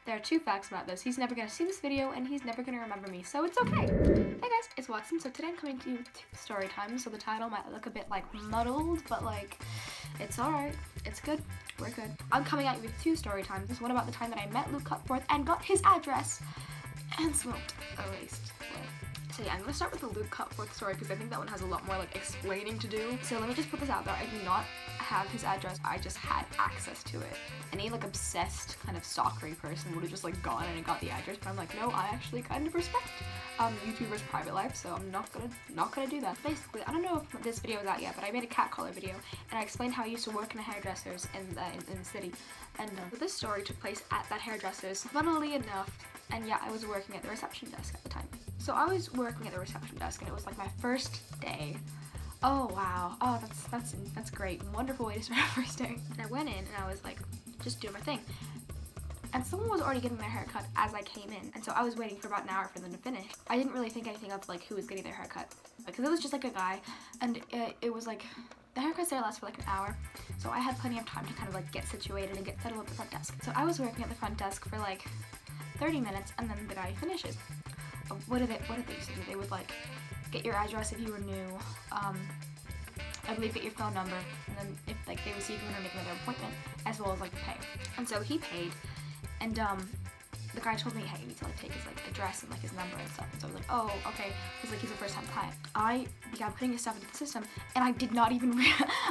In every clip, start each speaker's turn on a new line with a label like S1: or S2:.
S1: There are two facts about this. He's never gonna see this video and he's never gonna remember me, so it's okay. Hey guys, it's Watson. So today I'm coming to you with two story times, so the title might look a bit like muddled, but like, it's alright. It's good. We're good. I'm coming at you with two story times. This one about the time that I met Luke Cutforth and got his address and smoked a laced blunt. So yeah, I'm gonna start with the Luke Cutforth story because I think that one has a lot more like explaining to do. So let me just put this out there. I do not have his address. I just had access to it. Any like obsessed kind of stalkery person would have just like gone and got the address, but I'm like, no, I actually kind of respect YouTubers' private life, so I'm not gonna do that. Basically, I don't know if this video is out yet, but I made a cat collar video and I explained how I used to work in a hairdresser's in the city, and this story took place at that hairdresser's, funnily enough. And yeah, I was working at the reception desk at the time. So I was working at the reception desk and it was like my first day. Oh wow, oh that's great, wonderful way to start a first day. And I went in and I was like, just doing my thing. And someone was already getting their haircut as I came in, and so I was waiting for about an hour for them to finish. I didn't really think anything of like who was getting their haircut, because it was just like a guy, and it was like, the haircuts there last for like an hour, so I had plenty of time to kind of like get situated and get settled at the front desk. So I was working at the front desk for like 30 minutes, and then the guy finishes. What did they used to do? They would like get your address if you were new, I believe get your phone number, and then if like they would see if you were gonna make another appointment, as well as like pay. And so he paid, and the guy told me, hey, you need to like take his like address and like his number and stuff. And so I was like, oh, okay, because like he's a first time client. I began putting his stuff into the system, and I did not even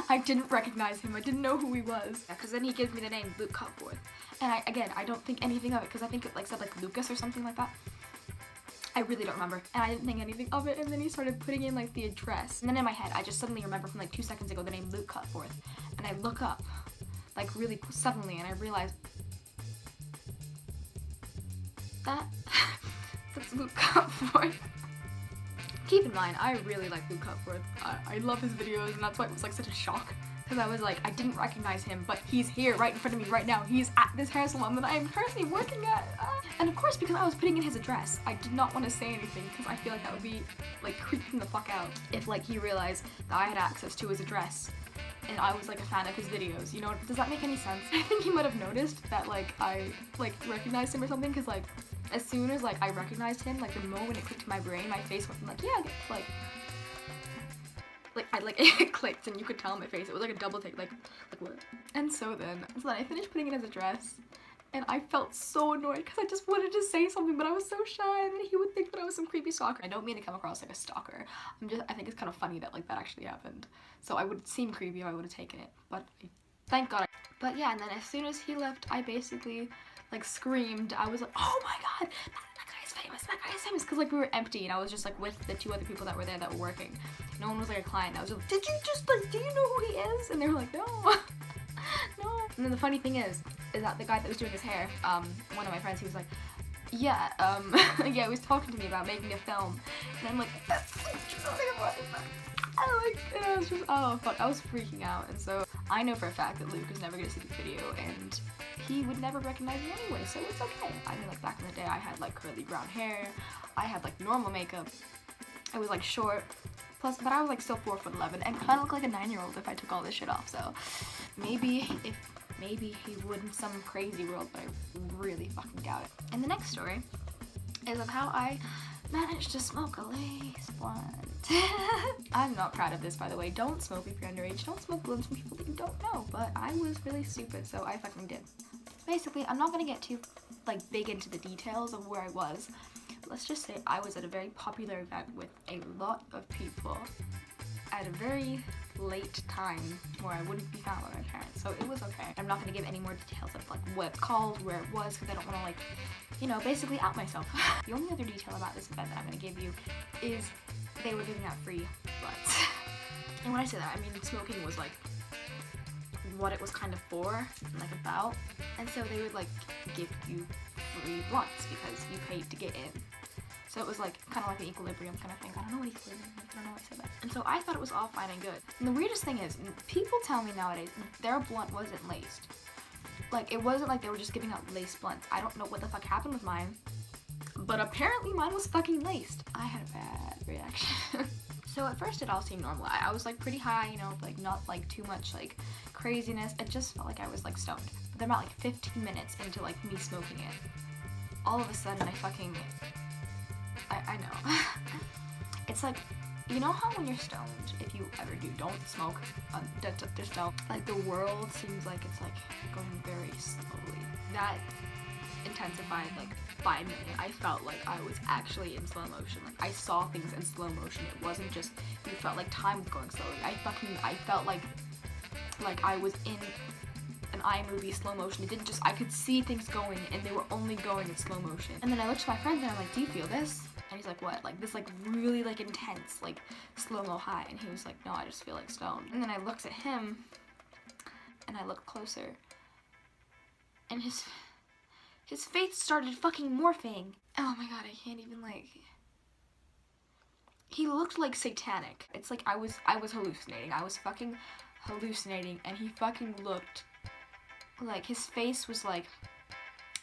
S1: I didn't recognize him. I didn't know who he was. Because then he gives me the name Luke Cutforth, and I don't think anything of it because I think it like said like Lucas or something like that. I really don't remember, and I didn't think anything of it, and then he started putting in like the address, and then in my head I just suddenly remember from like 2 seconds ago the name Luke Cutforth, and I look up like really suddenly and I realize that's Luke Cutforth. Keep in mind, I really like Luke Cutforth. I love his videos, and that's why it was like such a shock. Because I was like, I didn't recognize him, but he's here right in front of me right now. He's at this hair salon that I am currently working at. And of course, because I was putting in his address, I did not want to say anything because I feel like that would be like creeping the fuck out if like he realized that I had access to his address and I was like a fan of his videos. You know, does that make any sense? I think he might have noticed that like I like recognized him or something, because like as soon as like I recognized him, like the moment it clicked to my brain, my face went from like, yeah, like it clicked and you could tell on my face. It was like a double take, like what? And so then I finished putting in his address, and I felt so annoyed because I just wanted to say something, but I was so shy that he would think that I was some creepy stalker. I don't mean to come across like a stalker. I think it's kind of funny that like that actually happened. So I would seem creepy if I would have taken it, but thank God. But yeah, and then as soon as he left, I basically like screamed. I was like, oh my God, that guy's famous, because like we were empty and I was just like with the 2 other people that were there that were working. No one was like a client. I was like, did you just like, do you know who he is? And they were like, no. No. And then the funny thing is that the guy that was doing his hair, one of my friends, he was like, yeah, yeah, he was talking to me about making a film, and I'm like, I was just, oh fuck, I was freaking out. And so I know for a fact that Luke is never gonna see this video, and he would never recognize me anyway, so it's okay. I mean, like back in the day, I had like curly brown hair, I had like normal makeup, I was like short, but I was like still 4'11" and kind of look like a 9-year-old if I took all this shit off. So maybe he would in some crazy world, but I really fucking doubt it. And the next story is of how I managed to smoke a lace blunt. I'm not proud of this, by the way. Don't smoke if you're underage. Don't smoke blunts from people that you don't know, but I was really stupid, so I fucking did. Basically, I'm not gonna get too like big into the details of where I was. Let's just say I was at a very popular event with a lot of people at a very late time where I wouldn't be found by my parents, so it was okay. I'm not going to give any more details of like what it's called, where it was, because I don't want to like, you know, basically out myself. The only other detail about this event that I'm going to give you is they were giving out free blunts. And when I say that, I mean smoking was like what it was kind of for, like about, and so they would like give you free blunts because you paid to get in. So it was like kind of like an equilibrium kind of thing. I don't know what equilibrium is. I don't know why I said that. And so I thought it was all fine and good. And the weirdest thing is, people tell me nowadays their blunt wasn't laced. Like, it wasn't like they were just giving out laced blunts. I don't know what the fuck happened with mine, but apparently mine was fucking laced. I had a bad reaction. So at first it all seemed normal. I was like pretty high, you know, like not like too much like craziness. It just felt like I was like stoned. But then about like 15 minutes into like me smoking it, all of a sudden I know. It's like, you know how when you're stoned, if you ever do, don't smoke, just don't. Like the world seems like it's like going very slowly. That intensified like by a million. I felt like I was actually in slow motion. Like I saw things in slow motion. It wasn't just, you felt like time was going slowly. I felt like I was in an iMovie slow motion. It didn't just, I could see things going and they were only going in slow motion. And then I looked to my friend and I'm like, do you feel this? And he's like, what? Like this like really like intense like slow-mo high. And he was like, no, I just feel like stoned. And then I looked at him and I looked closer and his face started fucking morphing. Oh my god, I can't even like, he looked like satanic. It's like I was hallucinating. I was fucking hallucinating and he fucking looked like, his face was like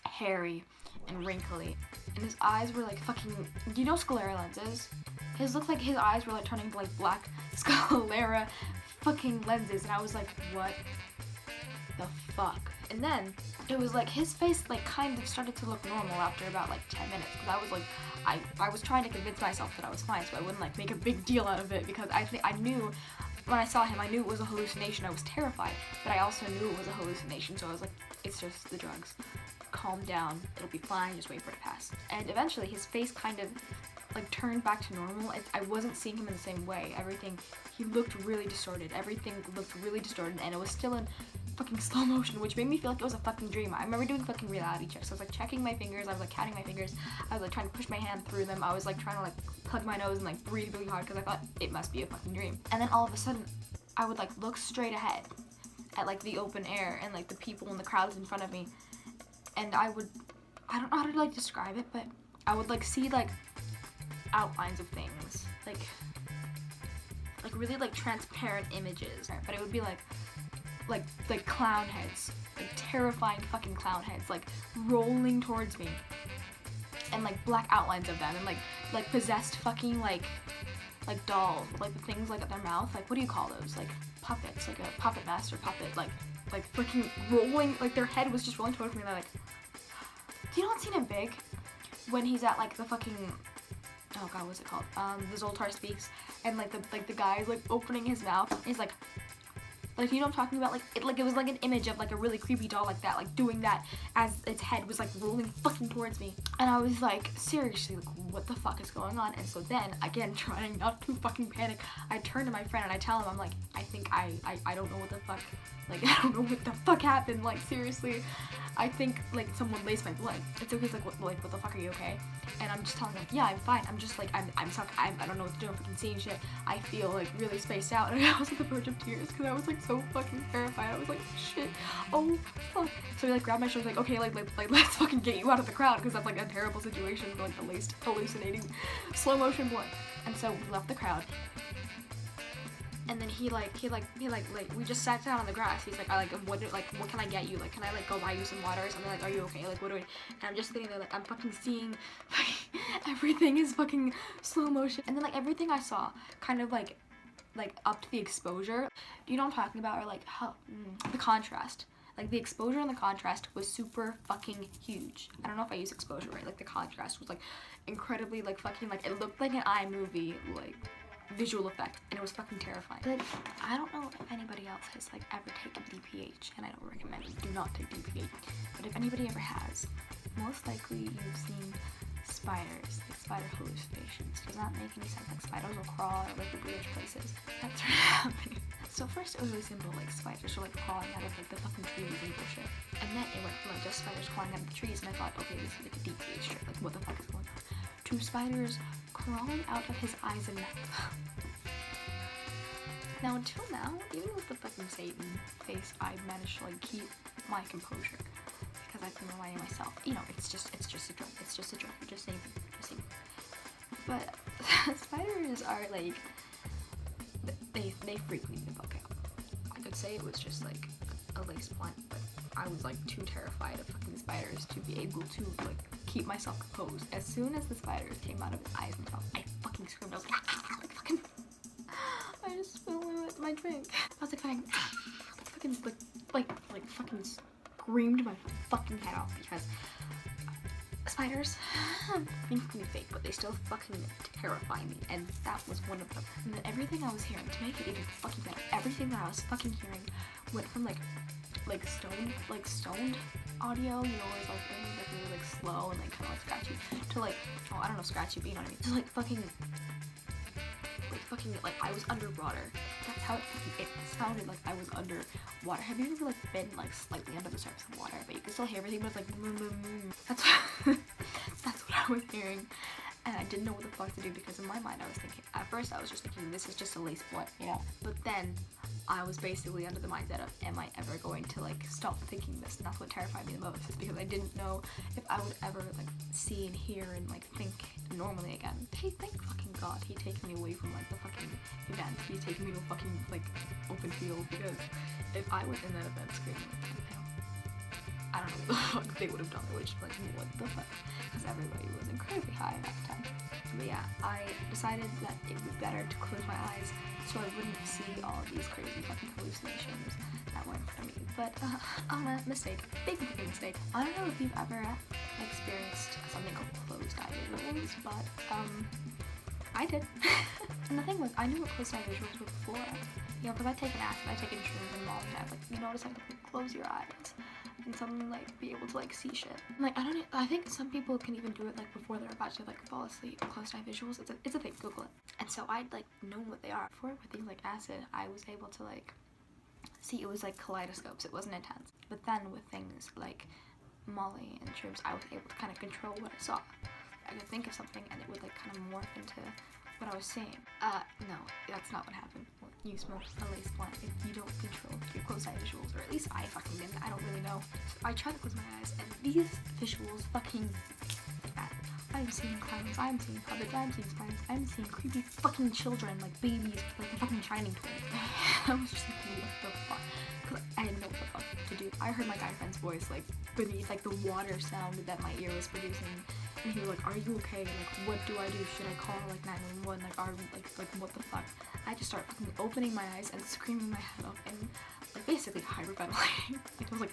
S1: hairy and wrinkly and his eyes were like fucking, you know sclera lenses? His looked like his eyes were like turning like black sclera fucking lenses and I was like, what the fuck? And then it was like his face like kind of started to look normal after about like 10 minutes because I was like, I was trying to convince myself that I was fine so I wouldn't like make a big deal out of it because I knew when I saw him, I knew it was a hallucination. I was terrified, but I also knew it was a hallucination, so I was like, it's just the drugs. Calm down, it'll be fine, just wait for it to pass. And eventually his face kind of like turned back to normal. I wasn't seeing him in the same way. He looked really distorted. Everything looked really distorted and it was still in fucking slow motion, which made me feel like it was a fucking dream. I remember doing fucking reality checks. I was like checking my fingers, I was like counting my fingers, I was like trying to push my hand through them, I was like trying to like plug my nose and like breathe really hard because I thought it must be a fucking dream. And then all of a sudden, I would like look straight ahead at like the open air and like the people in the crowds in front of me, and I don't know how to like describe it, but I would like see like outlines of things, like really like transparent images, but it would be like clown heads, like terrifying fucking clown heads, like rolling towards me, and like black outlines of them, and like possessed fucking like dolls, like the things like at their mouth, like what do you call those, like puppets, like a puppet master puppet, like freaking rolling, like their head was just rolling towards me, and they're like, do you know what's seen in Big? When he's at like the fucking, oh god, what's it called? The Zoltar Speaks, and like the guy's like opening his mouth, he's like, you know what I'm talking about? Like it was like an image of like a really creepy doll like that, like doing that as its head was like rolling fucking towards me. And I was like, seriously, like what the fuck is going on? And so then, again, trying not to fucking panic, I turn to my friend and I tell him, I'm like, I think I don't know what the fuck, like I don't know what the fuck happened, like seriously, I think like someone laced my blood. It's okay, he's like, what the fuck, are you okay? And I'm just telling him, yeah, I'm fine. I'm just like, I'm stuck. I don't know what to do. I'm fucking seeing shit. I feel like really spaced out. And I was on the verge of tears because I was like so fucking terrified. I was like, shit, oh fuck. So he like grabbed my shoulder, like, okay, like let's fucking get you out of the crowd because that's like a terrible situation for like the laced, hallucinating, slow motion blood. And so we left the crowd. And then he we just sat down on the grass. He's like, what can I get you? Like, can I like go buy you some water or something? Like, are you okay? Like, what do we? And I'm just sitting there like, I'm fucking seeing, everything is fucking slow motion. And then like everything I saw kind of like upped the exposure. Do you know what I'm talking about? Or like how, the contrast. Like the exposure and the contrast was super fucking huge. I don't know if I use exposure right. Like the contrast was like incredibly like fucking like, it looked like an iMovie like visual effect, and it was fucking terrifying. But I don't know if anybody else has like ever taken DPH, and I don't recommend it. Do not take DPH. But if anybody ever has, most likely you've seen spiders, like spider hallucinations. Does not make any sense. Like spiders will crawl out of like the weirdest places. That's what happened. So first it was really simple, like spiders were like crawling out of like the fucking trees and bullshit. And then it went from like just spiders crawling out of the trees, and I thought, okay, this is like a DPH trip. Like what the fuck is going on? To spiders crawling out of his eyes and mouth. Now until now, even with the fucking Satan face, I managed to like keep my composure because I've been reminding myself, you know, it's just a drug. It's just a drug. Just saying. But spiders are like, they freak me the fuck out. I could say it was just like a lace blunt, but I was like too terrified of fucking spiders to be able to like keep myself composed. As soon as the spiders came out of his eyes and mouth, I fucking screamed. I was like fucking, I just spilled my drink. I was like fucking screamed my fucking head off because Spiders. Thankfully fake, but they still fucking terrify me, and that was one of them. And then everything I was hearing, to make it even fucking better, everything that I was fucking hearing went from like stoned audio, you know, where it's like really like slow and like kind of like scratchy, to like, oh, I don't know, scratchy, but you know what I mean, to like fucking like I was underwater. That's how it sounded, like I was underwater. Have you ever like been like slightly under the surface of water, but you can still hear everything, but it's like that's that's what I was hearing, and I didn't know what the fuck to do, because in my mind I was thinking, at first I was just thinking this is just a lace blunt, you know, but then I was basically under the mindset of, am I ever going to like stop thinking this? And that's what terrified me the most, is because I didn't know if I would ever like see and hear and like think normally again. Hey, thank fucking God he taken me away from like the fucking event. He's taken me to a fucking like open field, because if I was in that event screaming, I don't know what the fuck they would have done. They would just be like, what the fuck? Because everybody was incredibly high at the time. But yeah, I decided that it would be better to close my eyes so I wouldn't see all these crazy fucking hallucinations that were in front of me. But mistake, big fucking mistake. I don't know if you've ever experienced something called closed eye visuals, but I did. And the thing was, I knew what closed eye visuals were before. You know, because I take an acid, I take insurance and all, and I like, you notice I have to close your eyes and suddenly like be able to like see shit. Like I think some people can even do it like before they're about to like fall asleep. Closed eye visuals, it's a thing, Google it. And so I'd like known what they are. Before with things like acid, I was able to like see, it was like kaleidoscopes, it wasn't intense. But then with things like Molly and shrooms, I was able to kind of control what I saw. I could think of something and it would like kind of morph into what I was seeing. No, that's not what happened. You smoke a lace blunt if you don't control your closed eye visuals, or at least I fucking didn't. I don't really know. So I tried to close my eyes, and these visuals fucking bad. I'm seeing clowns, I'm seeing puppets, I'm seeing spiders, I'm seeing creepy fucking children, like babies, like fucking shining twins. I was just like, what the fuck? Because I didn't know what the fuck to do. I heard my guy friend's voice like beneath like the water sound that my ear was producing. And he was like, are you okay? Like, what do I do? Should I call like 911? Like, like what the fuck? I just start fucking opening my eyes and screaming my head off and like basically hyperventilating. Like, it was like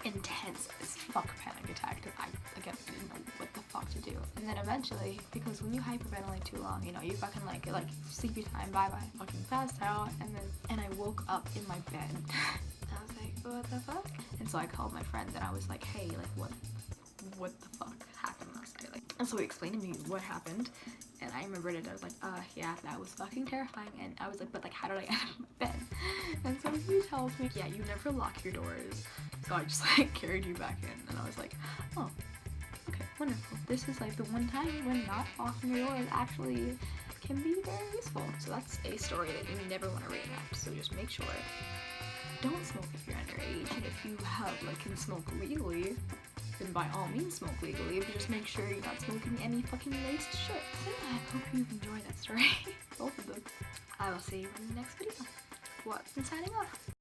S1: intense as fuck panic attack, because I didn't know what the fuck to do. And then eventually, because when you hyperventilate too long, you know, you fucking like sleepy time, bye, fucking passed out, and I woke up in my bed. I was like, what the fuck? And so I called my friend and I was like, hey, like what the fuck happened last night? Like, and so he explained to me what happened, and I remembered it. I was like, yeah, that was fucking terrifying. And I was like, but like, how did I end up in my bed? And so he tells me, yeah, you never lock your doors. So I just like carried you back in, and I was like, oh, okay, wonderful. This is like the one time when not locking your doors actually can be very useful. So that's a story that you never want to reenact. So just make sure, don't smoke if you're underage, and if you can smoke legally, then by all means smoke legally, but just make sure you're not smoking any fucking laced shit. So I hope you've enjoyed that story. Both of them. I will see you in the next video. What's signing off.